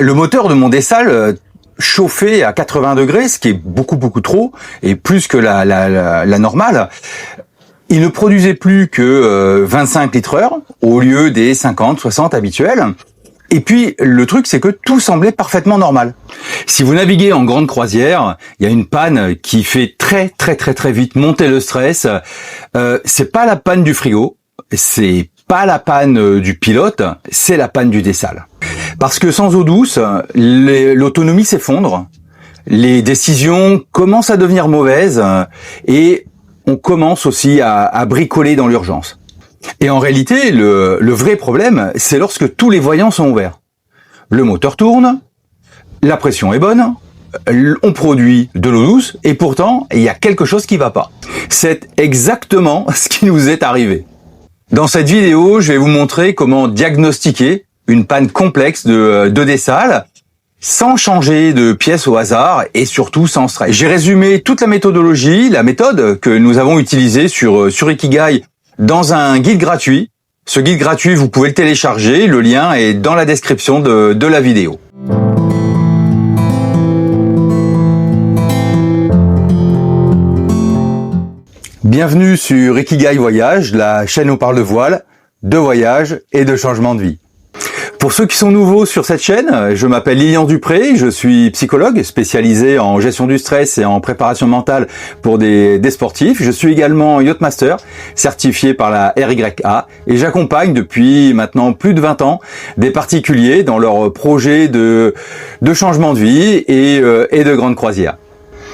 Le moteur de mon Dessal chauffé à 80 degrés, ce qui est beaucoup trop, et plus que la normale, il ne produisait plus que 25 litres heure au lieu des 50-60 habituels. Et puis, le truc, c'est que tout semblait parfaitement normal. Si vous naviguez en grande croisière, il y a une panne qui fait très vite monter le stress. C'est pas la panne du frigo, c'est pas la panne du pilote, c'est la panne du Dessal. Parce que sans eau douce, l'autonomie s'effondre, les décisions commencent à devenir mauvaises et on commence aussi à bricoler dans l'urgence. Et en réalité, le vrai problème, c'est lorsque tous les voyants sont ouverts. Le moteur tourne, la pression est bonne, on produit de l'eau douce, et pourtant, il y a quelque chose qui va pas. C'est exactement ce qui nous est arrivé. Dans cette vidéo, je vais vous montrer comment diagnostiquer une panne complexe de Dessal, sans changer de pièce au hasard et surtout sans stress. J'ai résumé toute la méthodologie, la méthode que nous avons utilisée sur Ikigai dans un guide gratuit. Ce guide gratuit, vous pouvez le télécharger, le lien est dans la description de la vidéo. Bienvenue sur Ikigai Voyage, la chaîne où on parle de voile, de voyage et de changement de vie. Pour ceux qui sont nouveaux sur cette chaîne, je m'appelle Lilian Dupré, je suis psychologue spécialisé en gestion du stress et en préparation mentale pour des sportifs. Je suis également Yachtmaster, certifié par la RYA, et j'accompagne depuis maintenant plus de 20 ans des particuliers dans leurs projets de changement de vie et de grandes croisières.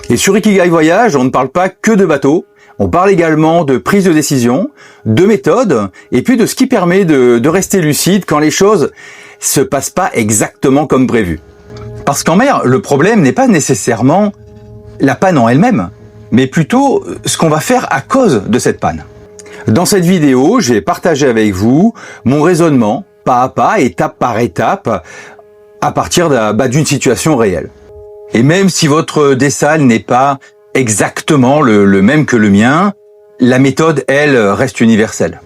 Et sur Ikigai Voyage, on ne parle pas que de bateaux. On parle également de prise de décision, de méthode, et puis de ce qui permet de rester lucide quand les choses se passent pas exactement comme prévu. Parce qu'en mer, le problème n'est pas nécessairement la panne en elle-même, mais plutôt ce qu'on va faire à cause de cette panne. Dans cette vidéo, j'ai partagé avec vous mon raisonnement, pas à pas, étape par étape, à partir d'une situation réelle. Et même si votre Dessal n'est pas exactement le même que le mien, la méthode, elle, reste universelle.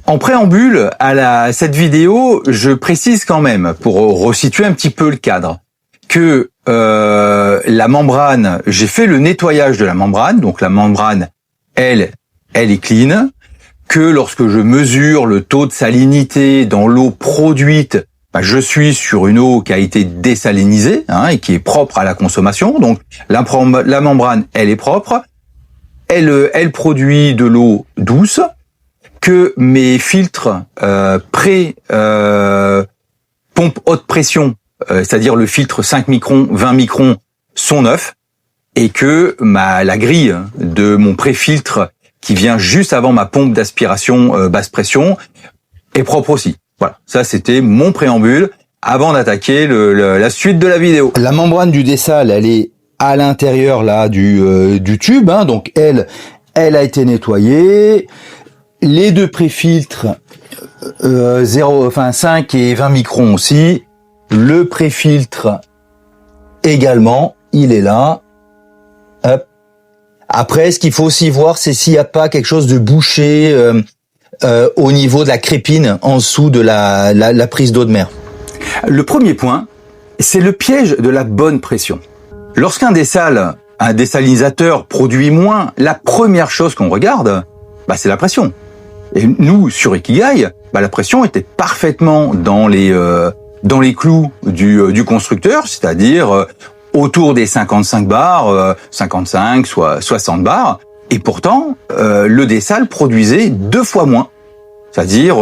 En préambule à cette vidéo, je précise quand même, pour resituer un petit peu le cadre, que la membrane, j'ai fait le nettoyage de la membrane, donc la membrane, elle est clean, que lorsque je mesure le taux de salinité dans l'eau produite, je suis sur une eau qui a été désalinisée et qui est propre à la consommation. Donc la membrane, elle est propre. Elle produit de l'eau douce. Que mes filtres pompe haute pression, c'est-à-dire le filtre 5 microns, 20 microns, sont neufs. Et que la grille de mon pré-filtre qui vient juste avant ma pompe d'aspiration basse pression est propre aussi. Voilà, ça c'était mon préambule avant d'attaquer la suite de la vidéo. La membrane du Dessal, elle est à l'intérieur là du tube, donc elle a été nettoyée. Les deux pré-filtres 5 et 20 microns aussi. Le pré-filtre également, il est là. Hop. Après, ce qu'il faut aussi voir, c'est s'il n'y a pas quelque chose de bouché au niveau de la crépine en dessous de la prise d'eau de mer. Le premier point, c'est le piège de la bonne pression. Lorsqu'un dessalinisateur produit moins, la première chose qu'on regarde, c'est la pression. Et nous, sur Ikigai, la pression était parfaitement dans les clous du constructeur, c'est-à-dire autour des 55 bars, 55, soit 60 bars. Et pourtant, le Dessal produisait 2 fois moins, c'est-à-dire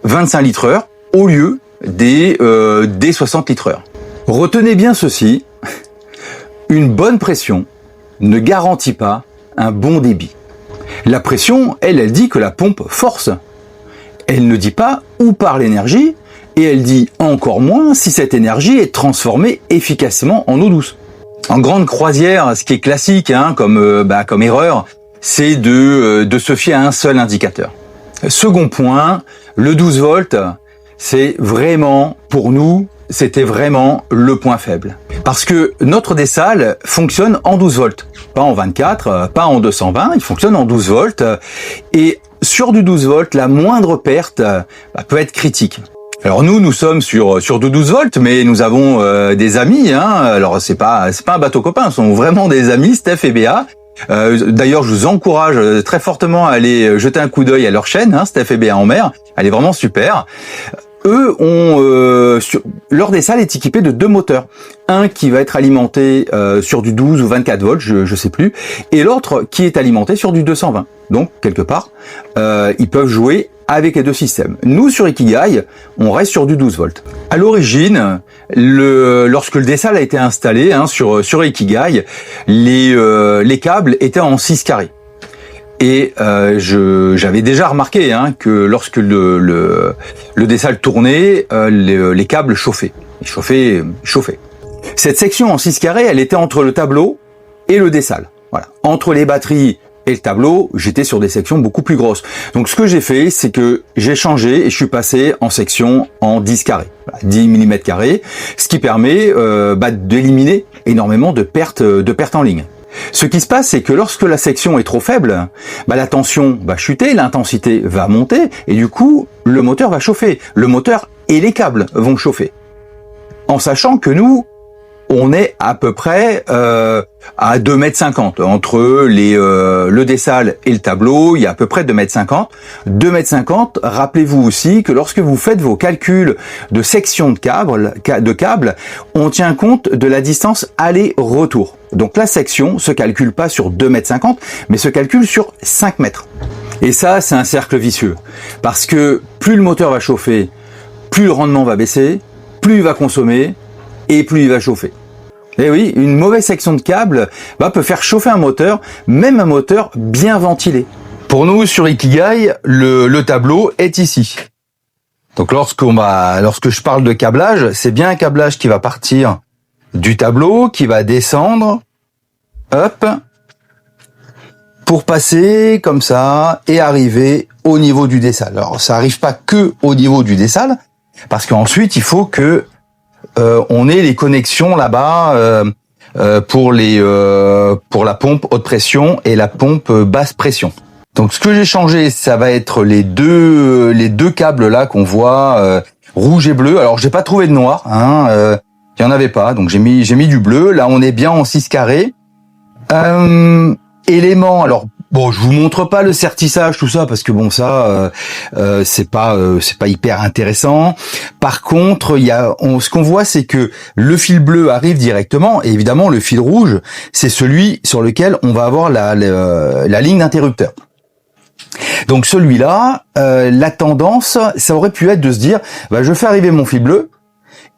25 litres heure au lieu des 60 litres heure. Retenez bien ceci, une bonne pression ne garantit pas un bon débit. La pression, elle dit que la pompe force. Elle ne dit pas où part l'énergie, et elle dit encore moins si cette énergie est transformée efficacement en eau douce. En grande croisière, ce qui est classique comme erreur, c'est de se fier à un seul indicateur. Second point, le 12 volts, c'est vraiment, pour nous, c'était vraiment le point faible. Parce que notre Dessal fonctionne en 12 volts, pas en 24, pas en 220, il fonctionne en 12 volts. Et sur du 12 volts, la moindre perte peut être critique. Alors nous sommes sur du 12 volts, mais nous avons des amis. Hein. Alors c'est pas un bateau copain, ce sont vraiment des amis, Steph et Béa. D'ailleurs, je vous encourage très fortement à aller jeter un coup d'œil à leur chaîne, hein, Steph et Béa en mer. Elle est vraiment super. Eux ont leur dessalle est équipée de 2 moteurs, un qui va être alimenté sur du 12 ou 24 volts, je sais plus, et l'autre qui est alimenté sur du 220. Donc quelque part, ils peuvent jouer avec les 2 systèmes. Nous sur Ikigai, on reste sur du 12 volts. À l'origine, lorsque le dessalle a été installé hein, sur Ikigai, les câbles étaient en 6 carrés. Et j'avais déjà remarqué hein, que lorsque le dessalle tournait, les câbles chauffaient. Ils chauffaient. Cette section en 6 carrés, elle était entre le tableau et le dessalle. Voilà. Entre les batteries et le tableau, j'étais sur des sections beaucoup plus grosses. Donc ce que j'ai fait, c'est que j'ai changé et je suis passé en section en 10 carrés. Voilà, 10 mm carrés, ce qui permet d'éliminer énormément de pertes en ligne. Ce qui se passe, c'est que lorsque la section est trop faible, la tension va chuter, l'intensité va monter, et du coup, le moteur va chauffer. Le moteur et les câbles vont chauffer. En sachant que nous, on est à peu près à 2,50 m. Entre le dessalle et le tableau, il y a à peu près 2,50 m. 2,50 m, rappelez-vous aussi que lorsque vous faites vos calculs de section de câble, on tient compte de la distance aller-retour. Donc la section se calcule pas sur 2,50 m, mais se calcule sur 5 mètres. Et ça, c'est un cercle vicieux. Parce que plus le moteur va chauffer, plus le rendement va baisser, plus il va consommer, et plus il va chauffer. Et oui, une mauvaise section de câble peut faire chauffer un moteur, même un moteur bien ventilé. Pour nous, sur Ikigai, le tableau est ici. Donc lorsque je parle de câblage, c'est bien un câblage qui va partir du tableau, qui va descendre, hop, pour passer comme ça et arriver au niveau du dessalle. Alors ça arrive pas que au niveau du dessalle, parce qu'ensuite il faut que on ait les connexions là-bas pour la pompe haute pression et la pompe basse pression. Donc ce que j'ai changé, ça va être les deux câbles là qu'on voit rouge et bleu. Alors j'ai pas trouvé de noir, hein, il y en avait pas, donc j'ai mis du bleu. Là on est bien en 6 carrés. Éléments, alors bon, je vous montre pas le sertissage, tout ça, parce que bon, ça, c'est pas hyper intéressant. Par contre, ce qu'on voit, c'est que le fil bleu arrive directement, et évidemment, le fil rouge, c'est celui sur lequel on va avoir la ligne d'interrupteur. Donc celui-là, la tendance, ça aurait pu être de se dire, je fais arriver mon fil bleu,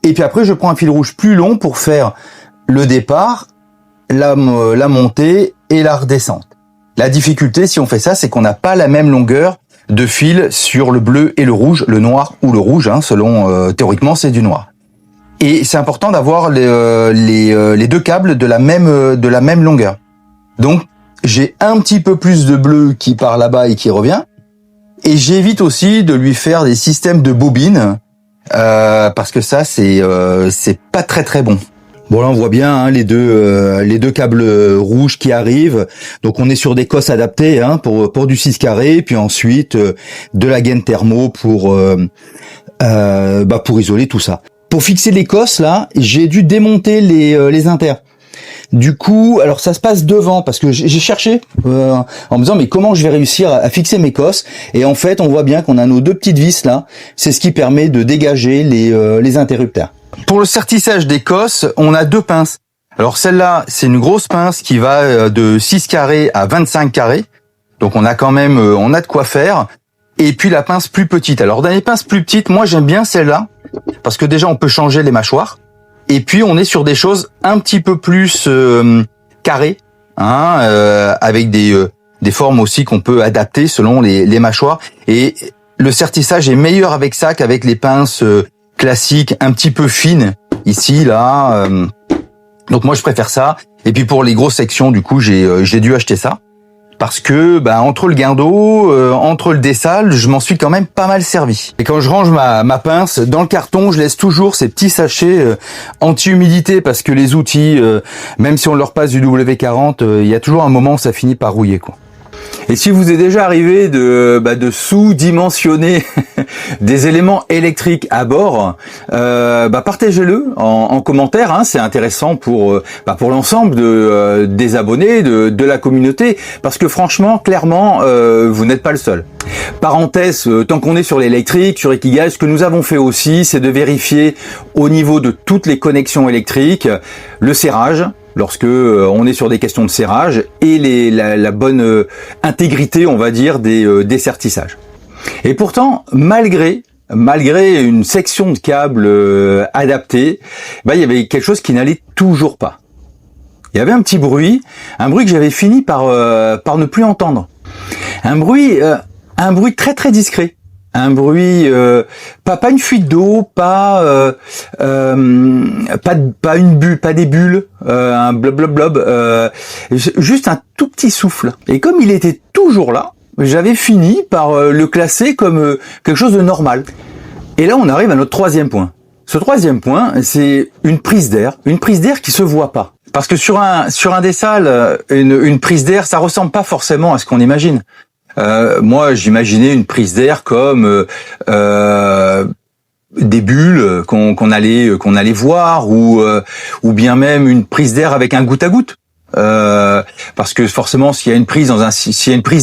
et puis après, je prends un fil rouge plus long pour faire le départ, la montée et la redescente. La difficulté, si on fait ça, c'est qu'on n'a pas la même longueur de fil sur le bleu et le rouge, le noir ou le rouge, hein, selon théoriquement c'est du noir. Et c'est important d'avoir les deux câbles de la même longueur. Donc j'ai un petit peu plus de bleu qui part là-bas et qui revient, et j'évite aussi de lui faire des systèmes de bobines parce que ça c'est pas très très bon. Bon là on voit bien hein, les deux câbles rouges qui arrivent. Donc on est sur des cosses adaptées hein, pour du 6 carrés, puis ensuite de la gaine thermo pour isoler tout ça. Pour fixer les cosses là, j'ai dû démonter les inters. Du coup, alors ça se passe devant parce que j'ai cherché en me disant mais comment je vais réussir à fixer mes cosses, et en fait on voit bien qu'on a nos deux petites vis là, c'est ce qui permet de dégager les interrupteurs. Pour le sertissage des cosses, on a deux pinces. Alors celle-là, c'est une grosse pince qui va de 6 carrés à 25 carrés. Donc on a quand même on a de quoi faire. Et puis la pince plus petite. Alors dans les pinces plus petites, moi j'aime bien celle-là parce que déjà on peut changer les mâchoires. Et puis on est sur des choses un petit peu plus carrées, hein, avec des formes aussi qu'on peut adapter selon les mâchoires. Et le sertissage est meilleur avec ça qu'avec les pinces classiques un petit peu fines ici là. Donc moi je préfère ça. Et puis pour les grosses sections, du coup j'ai dû acheter ça parce que entre le guindeau, entre le dessalle, je m'en suis quand même pas mal servi. Et quand je range ma pince dans le carton, je laisse toujours ces petits sachets anti-humidité parce que les outils, même si on leur passe du W40, il y a toujours un moment où ça finit par rouiller quoi. Et si vous est déjà arrivé de sous-dimensionner des éléments électriques à bord, partagez-le en commentaire. Hein, c'est intéressant pour l'ensemble des abonnés de la communauté, parce que franchement, clairement, vous n'êtes pas le seul. Parenthèse, tant qu'on est sur l'électrique, sur Ikigai, ce que nous avons fait aussi, c'est de vérifier au niveau de toutes les connexions électriques le serrage, lorsque on est sur des questions de serrage, et la bonne intégrité, on va dire, des sertissages. Et pourtant, malgré une section de câble adaptée, il y avait quelque chose qui n'allait toujours pas. Il y avait un petit bruit, que j'avais fini par ne plus entendre. Un bruit très très discret. Un bruit, pas une fuite d'eau, pas une bulle, pas des bulles, un blob, juste un tout petit souffle. Et comme il était toujours là, j'avais fini par le classer comme quelque chose de normal. Et là, on arrive à notre troisième point. Ce troisième point, c'est une prise d'air qui se voit pas. Parce que sur un dessal, une prise d'air, ça ressemble pas forcément à ce qu'on imagine. Moi, j'imaginais une prise d'air comme des bulles qu'on allait voir, ou bien même une prise d'air avec un goutte à goutte. Parce que forcément, s'il y a une prise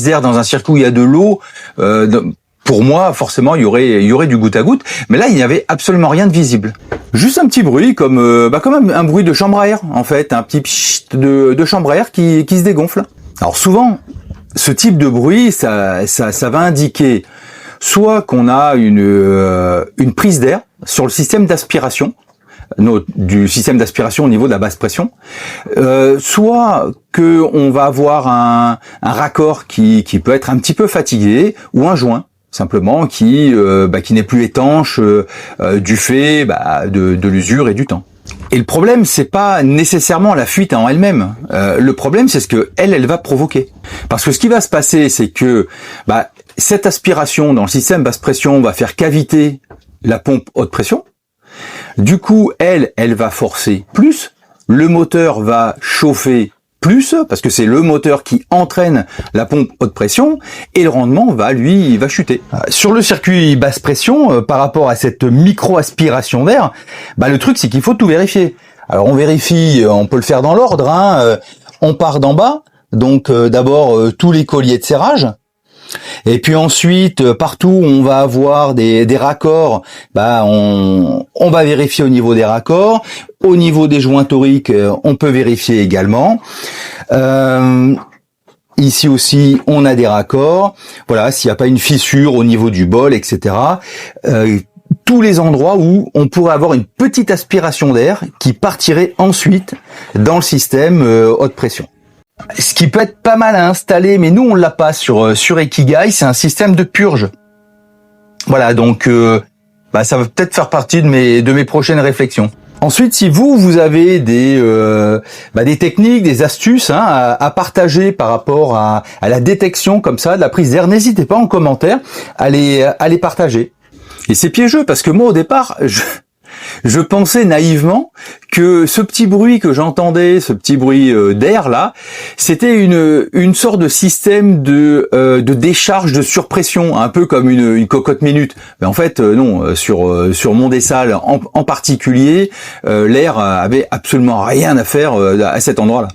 d'air dans un circuit où il y a de l'eau, pour moi, forcément, il y aurait du goutte à goutte. Mais là, il n'y avait absolument rien de visible. Juste un petit bruit comme un bruit de chambre à air, en fait, un petit pchit de chambre à air qui se dégonfle. Alors souvent, ce type de bruit, ça va indiquer soit qu'on a une prise d'air sur le système d'aspiration, du système d'aspiration au niveau de la basse pression, soit que on va avoir un raccord qui peut être un petit peu fatigué, ou un joint simplement qui n'est plus étanche du fait de l'usure et du temps. Et le problème, c'est pas nécessairement la fuite en elle-même. Le problème, c'est ce que elle va provoquer. Parce que ce qui va se passer, c'est que cette aspiration dans le système basse pression va faire caviter la pompe haute pression. Du coup, elle va forcer plus. Le moteur va chauffer plus, parce que c'est le moteur qui entraîne la pompe haute pression, et le rendement va chuter. Sur le circuit basse pression, par rapport à cette micro-aspiration d'air, le truc c'est qu'il faut tout vérifier. Alors on vérifie, on peut le faire dans l'ordre, hein. On part d'en bas, donc d'abord tous les colliers de serrage, et puis ensuite partout où on va avoir des raccords, on va vérifier au niveau des raccords. Au niveau des joints toriques, on peut vérifier également. Ici aussi, on a des raccords. Voilà, s'il n'y a pas une fissure au niveau du bol, etc. Tous les endroits où on pourrait avoir une petite aspiration d'air qui partirait ensuite dans le système haute pression. Ce qui peut être pas mal à installer, mais nous on l'a pas sur Ikigai, c'est un système de purge. Voilà, donc ça va peut-être faire partie de mes prochaines réflexions. Ensuite, si vous avez des techniques, des astuces à partager par rapport à la détection comme ça de la prise d'air, n'hésitez pas en commentaire à les partager. Et c'est piégeux parce que moi au départ, je pensais naïvement que ce petit bruit que j'entendais, ce petit bruit d'air là, c'était une sorte de système de décharge de surpression, un peu comme une cocotte minute. Mais en fait non, sur mon dessal en particulier, l'air avait absolument rien à faire à cet endroit-là.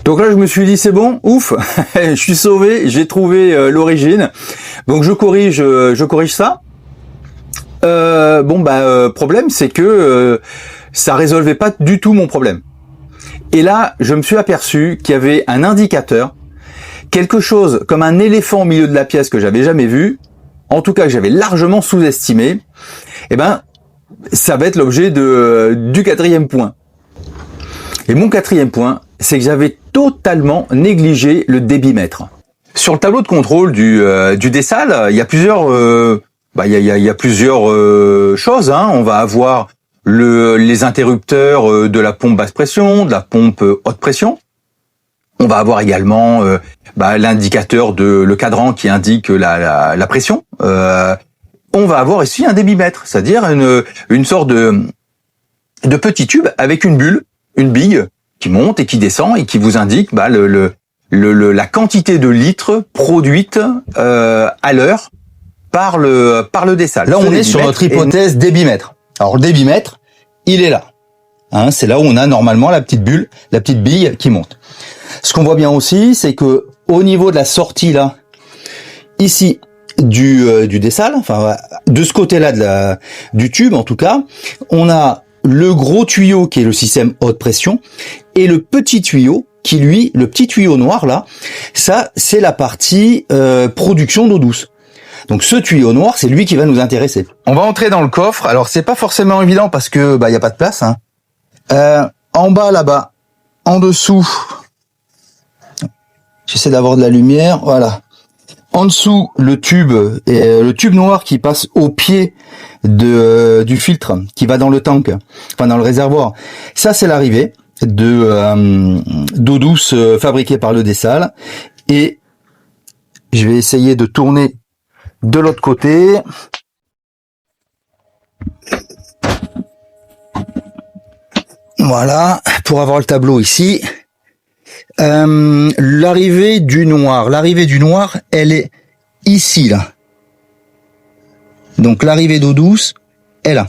Donc là je me suis dit c'est bon, ouf, je suis sauvé, j'ai trouvé l'origine. Donc je corrige ça. Problème, c'est que ça résolvait pas du tout mon problème. Et là, je me suis aperçu qu'il y avait un indicateur, quelque chose comme un éléphant au milieu de la pièce que j'avais jamais vu, en tout cas que j'avais largement sous-estimé. Ça va être l'objet du quatrième point. Et mon quatrième point, c'est que j'avais totalement négligé le débitmètre. Sur le tableau de contrôle du dessal, il y a plusieurs il y a plusieurs choses. On va avoir les interrupteurs de la pompe basse pression, de la pompe haute pression. On va avoir également l'indicateur le cadran qui indique la pression. On va avoir ici un débitmètre, c'est-à-dire une sorte de petit tube avec une bulle, une bille qui monte et qui descend et qui vous indique la quantité de litres produite à l'heure par le dessal. Là, on est sur notre hypothèse débitmètre. Alors, le débitmètre, il est là. Hein, c'est là où on a normalement la petite bulle, la petite bille qui monte. Ce qu'on voit bien aussi, c'est que au niveau de la sortie là, ici du dessal, enfin de ce côté-là du tube en tout cas, on a le gros tuyau qui est le système haute pression et le petit tuyau qui lui, le petit tuyau noir là, ça c'est la partie production d'eau douce. Donc ce tuyau noir, c'est lui qui va nous intéresser. On va entrer dans le coffre. Alors c'est pas forcément évident parce que y a pas de place. Hein. En bas là-bas, en dessous, j'essaie d'avoir de la lumière. Voilà. En dessous, le tube noir qui passe au pied du filtre qui va dans le tank, enfin dans le réservoir. Ça c'est l'arrivée d'eau douce fabriquée par le dessal. Et je vais essayer de tourner de l'autre côté. Voilà, pour avoir le tableau ici. L'arrivée du noir, elle est ici, là. Donc l'arrivée d'eau douce est là.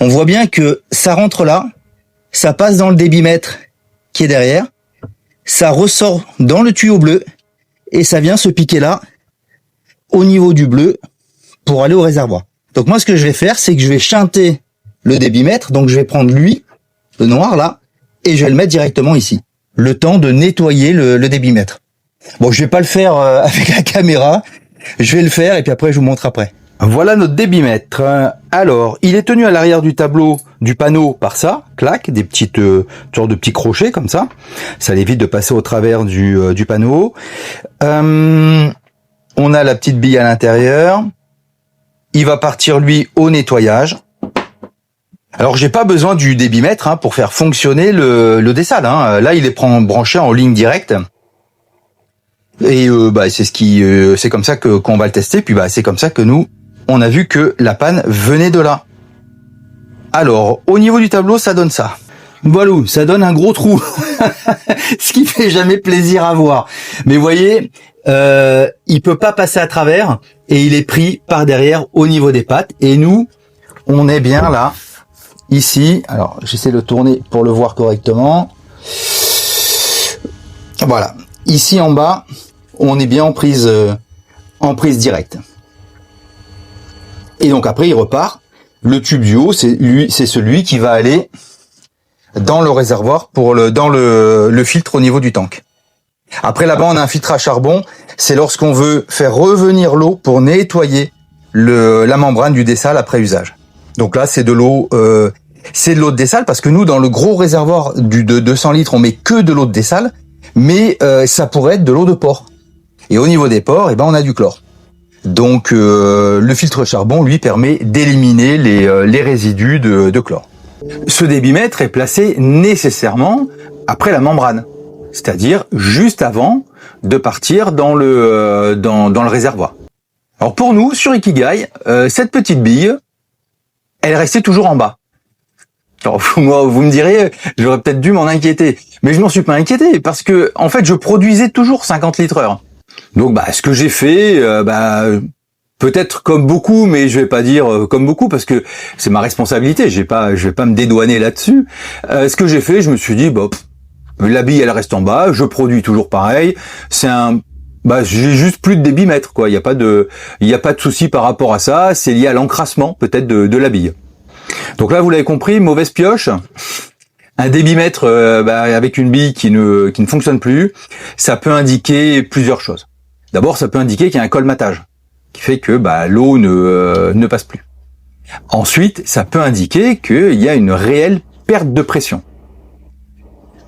On voit bien que ça rentre là, ça passe dans le débitmètre qui est derrière, ça ressort dans le tuyau bleu, et ça vient se piquer là, au niveau du bleu, pour aller au réservoir. Donc moi, ce que je vais faire, c'est que je vais chanter le débitmètre, donc je vais prendre lui, le noir là, et je vais le mettre directement ici. Le temps de nettoyer le débitmètre. Bon, je vais pas le faire avec la caméra, je vais le faire et puis après je vous montre après. Voilà notre débitmètre. Alors, il est tenu à l'arrière du tableau, du panneau par ça, clac, des petites sortes de petits crochets comme ça. Ça évite de passer au travers du panneau. On a la petite bille à l'intérieur. Il va partir lui au nettoyage. Alors j'ai pas besoin du débitmètre pour faire fonctionner le dessal. Là il est branché en ligne directe. Et c'est comme ça qu'on va le tester. Puis c'est comme ça que nous on a vu que la panne venait de là. Alors au niveau du tableau ça donne ça. Voilà, ça donne un gros trou, ce qui fait jamais plaisir à voir. Mais vous voyez, il peut pas passer à travers et il est pris par derrière au niveau des pattes. Et nous on est bien là. Ici, alors j'essaie de tourner pour le voir correctement. Voilà, ici en bas, on est bien en prise directe. Et donc après il repart. Le tube du haut, c'est celui qui va aller dans le réservoir dans le filtre au niveau du tank. Après là-bas, on a un filtre à charbon. C'est lorsqu'on veut faire revenir l'eau pour nettoyer la membrane du dessal après usage. Donc là, c'est de l'eau de dessal parce que nous, dans le gros réservoir de 200 litres, on met que de l'eau de dessal, mais ça pourrait être de l'eau de porc. Et au niveau des porcs, on a du chlore. Donc le filtre charbon, lui, permet d'éliminer les résidus de chlore. Ce débitmètre est placé nécessairement après la membrane, c'est-à-dire juste avant de partir dans le réservoir. Alors pour nous, sur Ikigai, cette petite bille, elle restait toujours en bas. Alors moi, vous me direz, j'aurais peut-être dû m'en inquiéter, mais je m'en suis pas inquiété parce que en fait, je produisais toujours 50 litres heure. Donc ce que j'ai fait, peut-être comme beaucoup, mais je vais pas dire comme beaucoup parce que c'est ma responsabilité. Je vais pas me dédouaner là-dessus. Ce que j'ai fait, je me suis dit, la bille elle reste en bas, je produis toujours pareil. J'ai juste plus de débitmètre quoi. Il y a pas de souci par rapport à ça. C'est lié à l'encrassement peut-être de la bille. Donc là, vous l'avez compris, mauvaise pioche. Un débitmètre avec une bille qui ne fonctionne plus, ça peut indiquer plusieurs choses. D'abord, ça peut indiquer qu'il y a un colmatage qui fait que l'eau ne passe plus. Ensuite, ça peut indiquer qu'il y a une réelle perte de pression.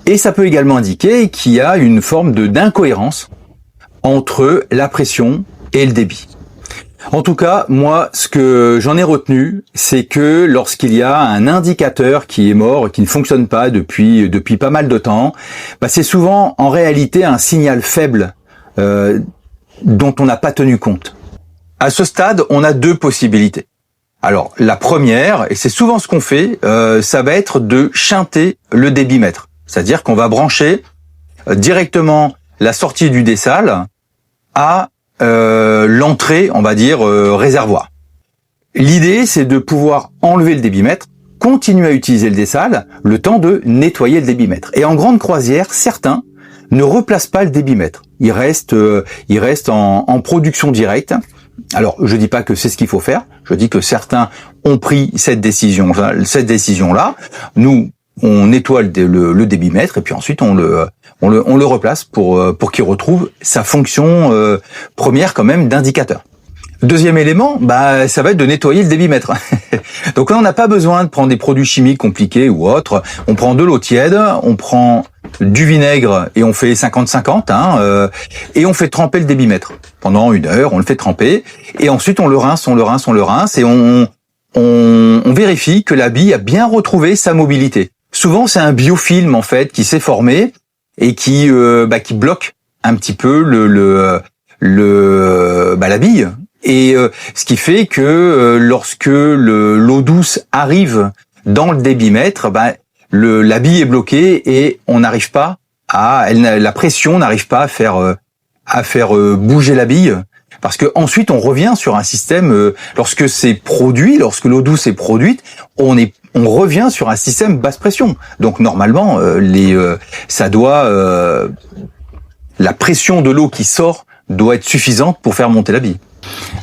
Et ça peut également indiquer qu'il y a une forme d'incohérence entre la pression et le débit. En tout cas, moi, ce que j'en ai retenu, c'est que lorsqu'il y a un indicateur qui est mort, qui ne fonctionne pas depuis pas mal de temps, c'est souvent en réalité un signal faible dont on n'a pas tenu compte. À ce stade, on a deux possibilités. Alors, la première, et c'est souvent ce qu'on fait, ça va être de shunter le débitmètre. C'est-à-dire qu'on va brancher directement la sortie du dessal à l'entrée, on va dire, réservoir. L'idée, c'est de pouvoir enlever le débitmètre, continuer à utiliser le dessal, le temps de nettoyer le débitmètre. Et en grande croisière, certains ne replacent pas le débitmètre. Il reste en production directe. Alors, je dis pas que c'est ce qu'il faut faire. Je dis que certains ont pris cette décision-là. Nous, on nettoie le débitmètre et puis ensuite on le replace pour qu'il retrouve sa fonction première quand même d'indicateur. Deuxième élément, ça va être de nettoyer le débitmètre. Donc là, on n'a pas besoin de prendre des produits chimiques compliqués ou autres. On prend de l'eau tiède, on prend du vinaigre et on fait 50-50, et on fait tremper le débitmètre. Pendant 1 heure, on le fait tremper et ensuite on le rince et on vérifie que la bille a bien retrouvé sa mobilité. Souvent, c'est un biofilm en fait qui s'est formé et qui bloque un petit peu la bille. Et ce qui fait que lorsque l'eau douce arrive dans le débitmètre, la bille est bloquée et on n'arrive pas la pression n'arrive pas à faire bouger la bille, parce que ensuite on revient sur un système lorsque l'eau douce est produite, on revient sur un système basse pression. Donc normalement la pression de l'eau qui sort doit être suffisante pour faire monter la bille.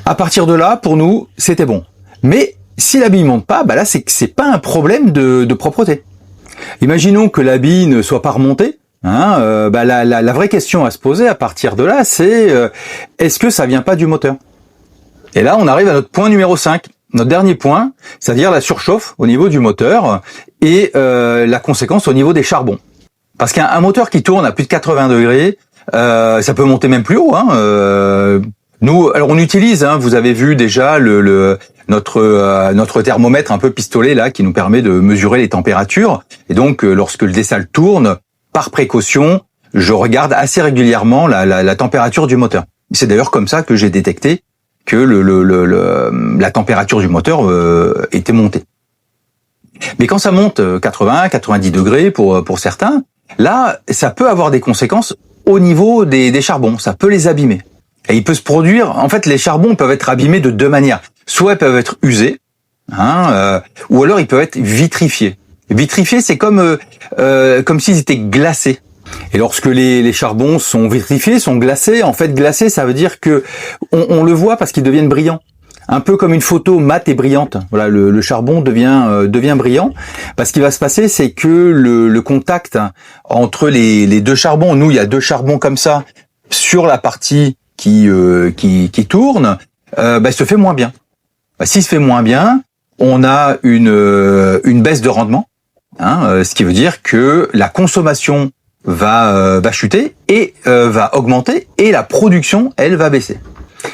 À partir de là, pour nous, c'était bon. Mais si la bille monte pas, là c'est pas un problème de propreté. Imaginons que la bille ne soit pas remontée. La vraie question à se poser à partir de là, c'est est-ce que ça vient pas du moteur? Et là, on arrive à notre point numéro 5, notre dernier point, c'est-à-dire la surchauffe au niveau du moteur et la conséquence au niveau des charbons. Parce qu'un moteur qui tourne à plus de 80 degrés, ça peut monter même plus haut. Nous, alors on utilise, vous avez vu déjà notre thermomètre un peu pistolet là, qui nous permet de mesurer les températures. Et donc, lorsque le dessal tourne, par précaution, je regarde assez régulièrement la température du moteur. C'est d'ailleurs comme ça que j'ai détecté que la température du moteur était montée. Mais quand ça monte 80, 90 degrés pour certains, là, ça peut avoir des conséquences au niveau des charbons. Ça peut les abîmer. Et il peut se produire, en fait, les charbons peuvent être abîmés de 2 manières. Soit ils peuvent être usés, ou alors ils peuvent être vitrifiés. Vitrifiés, c'est comme s'ils étaient glacés. Et lorsque les charbons sont vitrifiés, sont glacés, en fait, glacés, ça veut dire que on le voit parce qu'ils deviennent brillants. Un peu comme une photo mate et brillante. Voilà, le charbon devient brillant. Parce qu'il va se passer, c'est que le contact entre les deux charbons, nous, il y a 2 charbons comme ça sur la partie qui tourne, se fait moins bien. S'il se fait moins bien, on a une baisse de rendement, ce qui veut dire que la consommation va chuter et va augmenter et la production, elle, va baisser.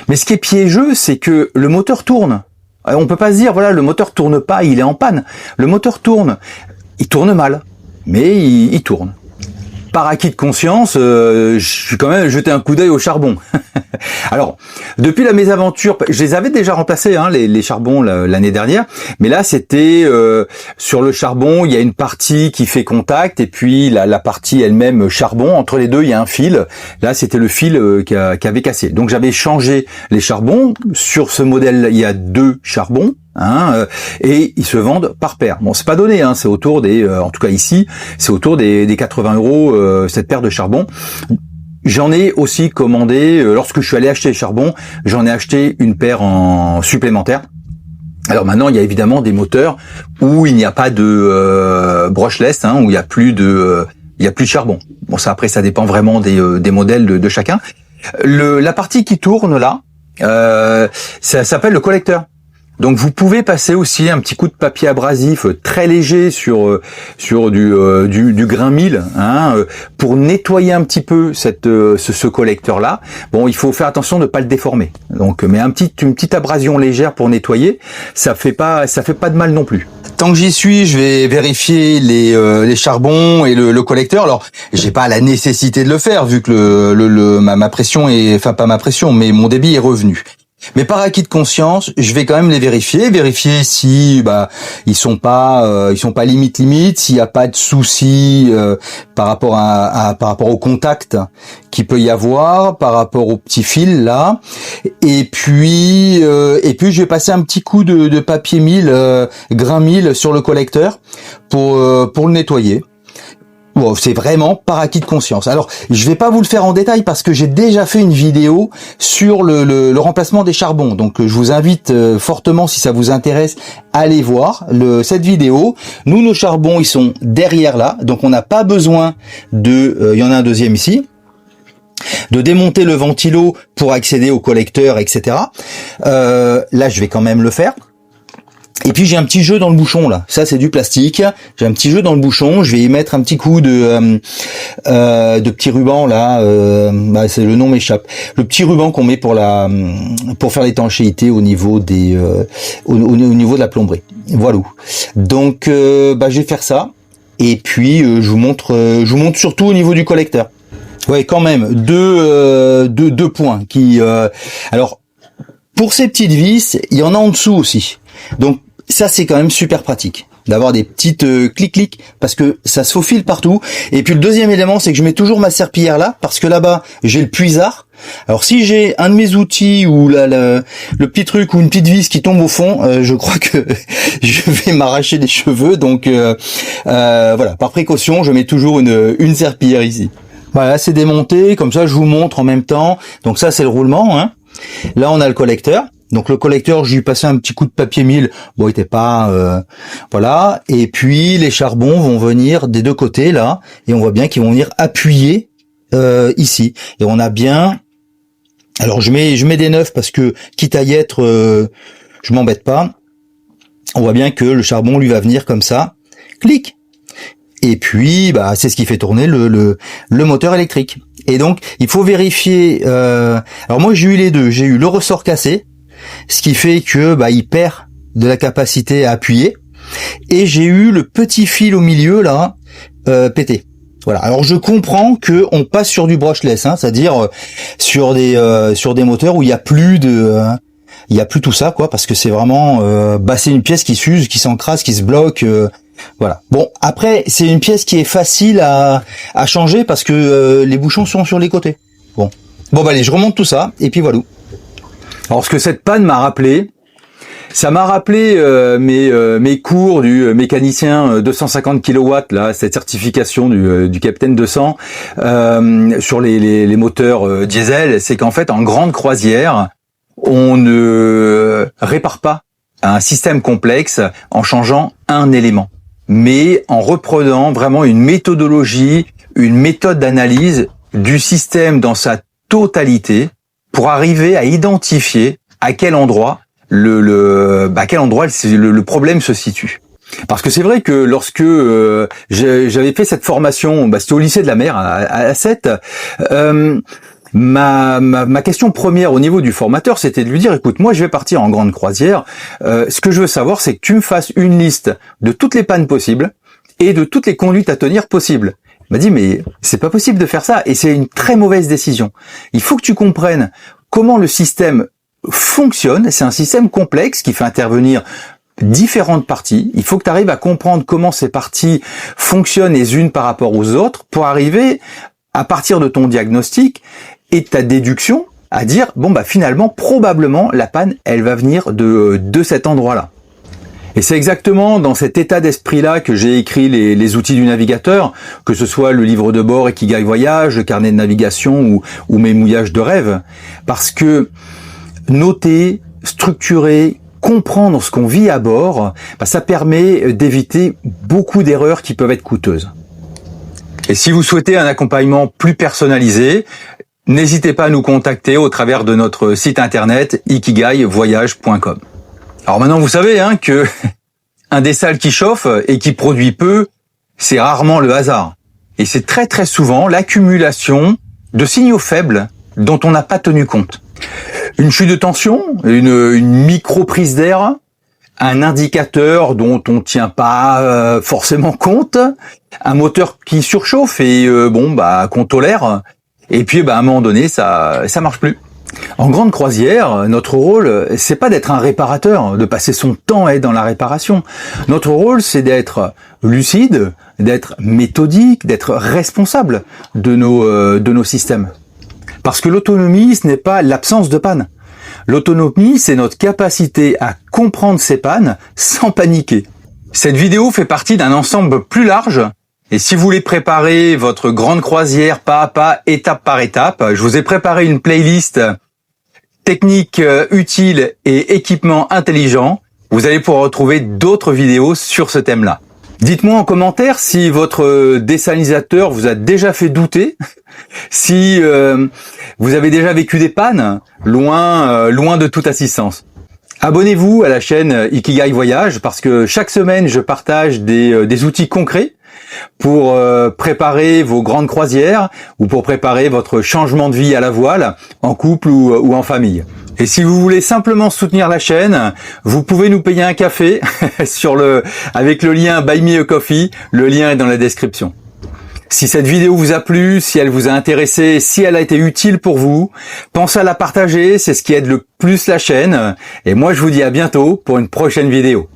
Mais ce qui est piégeux, c'est que le moteur tourne. On peut pas se dire, voilà, le moteur tourne pas, il est en panne. Le moteur tourne. Il tourne mal, mais il tourne. Par acquis de conscience, je suis quand même jeté un coup d'œil au charbon. Alors, depuis la mésaventure, je les avais déjà remplacés, les charbons l'année dernière, mais là c'était sur le charbon, il y a une partie qui fait contact et puis la partie elle-même charbon. Entre les deux, il y a un fil. Là, c'était le fil qui avait cassé. Donc j'avais changé les charbons. Sur ce modèle, il y a 2 charbons. Et ils se vendent par paire. Bon, c'est pas donné, c'est autour des, en tout cas ici, c'est autour des 80 € cette paire de charbon. J'en ai aussi commandé, lorsque je suis allé acheter les charbons, j'en ai acheté une paire en supplémentaire. Alors maintenant, il y a évidemment des moteurs où il n'y a pas de brushless, où il y a plus de charbon. Bon, ça après, ça dépend vraiment des modèles de chacun. La partie qui tourne là, ça s'appelle le collecteur. Donc vous pouvez passer aussi un petit coup de papier abrasif très léger sur du grain 1000 pour nettoyer un petit peu ce collecteur là. Bon, il faut faire attention de ne pas le déformer. Donc mais une petite abrasion légère pour nettoyer, ça fait pas de mal non plus. Tant que j'y suis, je vais vérifier les charbons et le collecteur. Alors, j'ai pas la nécessité de le faire vu que ma pression est, enfin pas ma pression, mais mon débit est revenu. Mais par acquis de conscience, je vais quand même les vérifier si ils sont pas limite, s'il n'y a pas de souci par rapport par rapport au contact qu'il peut y avoir, par rapport au petit fil là. Et puis je vais passer un petit coup de papier grain 1000 sur le collecteur pour le nettoyer. Wow, c'est vraiment par acquis de conscience. Alors, je vais pas vous le faire en détail parce que j'ai déjà fait une vidéo sur le remplacement des charbons. Donc, je vous invite fortement, si ça vous intéresse, à aller voir cette vidéo. Nous, nos charbons, ils sont derrière là. Donc, on n'a pas besoin il y en a un deuxième ici, de démonter le ventilo pour accéder au collecteur, etc. Là, je vais quand même le faire. Et puis j'ai un petit jeu dans le bouchon là, ça c'est du plastique. J'ai un petit jeu dans le bouchon, je vais y mettre un petit coup de petit ruban là. C'est le nom m'échappe. Le petit ruban qu'on met pour faire l'étanchéité au niveau au niveau de la plomberie. Voilà. Donc je vais faire ça. Et puis je vous montre surtout au niveau du collecteur. Ouais, quand même deux points qui. Alors pour ces petites vis, il y en a en dessous aussi. Donc ça c'est quand même super pratique d'avoir des petites clics parce que ça se faufile partout. Et puis le deuxième élément, c'est que je mets toujours ma serpillière là parce que là-bas j'ai le puisard. Alors si j'ai un de mes outils ou le petit truc ou une petite vis qui tombe au fond, je crois que je vais m'arracher les cheveux. Donc voilà, par précaution, je mets toujours une serpillière ici. Voilà, c'est démonté, comme ça je vous montre en même temps. Donc ça c'est le roulement, hein. Là on a le collecteur. Donc le collecteur, j'ai passé un petit coup de papier 1000. Bon, il était pas voilà. Et puis les charbons vont venir des deux côtés là, et on voit bien qu'ils vont venir appuyer ici. Et on a bien. Alors je mets des neufs parce que quitte à y être, je m'embête pas. On voit bien que le charbon lui va venir comme ça, clic. Et puis c'est ce qui fait tourner le moteur électrique. Et donc il faut vérifier. Alors moi j'ai eu les deux. J'ai eu le ressort cassé, ce qui fait que il perd de la capacité à appuyer, et j'ai eu le petit fil au milieu là pété. Voilà. Alors je comprends que on passe sur du brushless, hein, c'est-à-dire sur des moteurs où il y a plus tout ça quoi, parce que c'est vraiment c'est une pièce qui s'use, qui s'encrasse, qui se bloque. Voilà. Bon, après c'est une pièce qui est facile à changer parce que les bouchons sont sur les côtés. Bon allez, je remonte tout ça et puis voilà. Alors ce que cette panne m'a rappelé, ça m'a rappelé mes cours du mécanicien 250 kW, là, cette certification du Capitaine 200 sur les moteurs diesel. C'est qu'en fait, en grande croisière, on ne répare pas un système complexe en changeant un élément, mais en reprenant vraiment une méthodologie, une méthode d'analyse du système dans sa totalité, pour arriver à identifier à quel endroit le problème se situe. Parce que c'est vrai que lorsque j'avais fait cette formation, c'était au lycée de la mer à 7, ma question première au niveau du formateur, c'était de lui dire, écoute, moi je vais partir en grande croisière, ce que je veux savoir, c'est que tu me fasses une liste de toutes les pannes possibles et de toutes les conduites à tenir possibles. Il m'a dit, mais c'est pas possible de faire ça, et c'est une très mauvaise décision. Il faut que tu comprennes comment le système fonctionne. C'est un système complexe qui fait intervenir différentes parties. Il faut que tu arrives à comprendre comment ces parties fonctionnent les unes par rapport aux autres pour arriver, à partir de ton diagnostic et de ta déduction, à dire, finalement, probablement, la panne, elle va venir de cet endroit-là. Et c'est exactement dans cet état d'esprit-là que j'ai écrit les outils du navigateur, que ce soit le livre de bord Ikigai Voyage, le carnet de navigation ou mes mouillages de rêve. Parce que noter, structurer, comprendre ce qu'on vit à bord, ça permet d'éviter beaucoup d'erreurs qui peuvent être coûteuses. Et si vous souhaitez un accompagnement plus personnalisé, n'hésitez pas à nous contacter au travers de notre site internet ikigaivoyage.com. Alors maintenant, vous savez que un des salles qui chauffe et qui produit peu, c'est rarement le hasard. Et c'est très très souvent l'accumulation de signaux faibles dont on n'a pas tenu compte. Une chute de tension, une micro-prise d'air, un indicateur dont on tient pas forcément compte, un moteur qui surchauffe et qu'on tolère, et puis à un moment donné, ça marche plus. En grande croisière, notre rôle, c'est pas d'être un réparateur, de passer son temps à être dans la réparation. Notre rôle, c'est d'être lucide, d'être méthodique, d'être responsable de nos systèmes. Parce que l'autonomie, ce n'est pas l'absence de panne. L'autonomie, c'est notre capacité à comprendre ces pannes sans paniquer. Cette vidéo fait partie d'un ensemble plus large. Et si vous voulez préparer votre grande croisière pas à pas, étape par étape, je vous ai préparé une playlist techniques utiles et équipements intelligents. Vous allez pouvoir retrouver d'autres vidéos sur ce thème-là. Dites-moi en commentaire si votre désalinisateur vous a déjà fait douter, si vous avez déjà vécu des pannes loin de toute assistance. Abonnez-vous à la chaîne Ikigai Voyage parce que chaque semaine je partage des outils concrets pour préparer vos grandes croisières ou pour préparer votre changement de vie à la voile, en couple ou en famille. Et si vous voulez simplement soutenir la chaîne, vous pouvez nous payer un café avec le lien Buy Me a Coffee, le lien est dans la description. Si cette vidéo vous a plu, si elle vous a intéressé, si elle a été utile pour vous, pensez à la partager, c'est ce qui aide le plus la chaîne. Et moi je vous dis à bientôt pour une prochaine vidéo.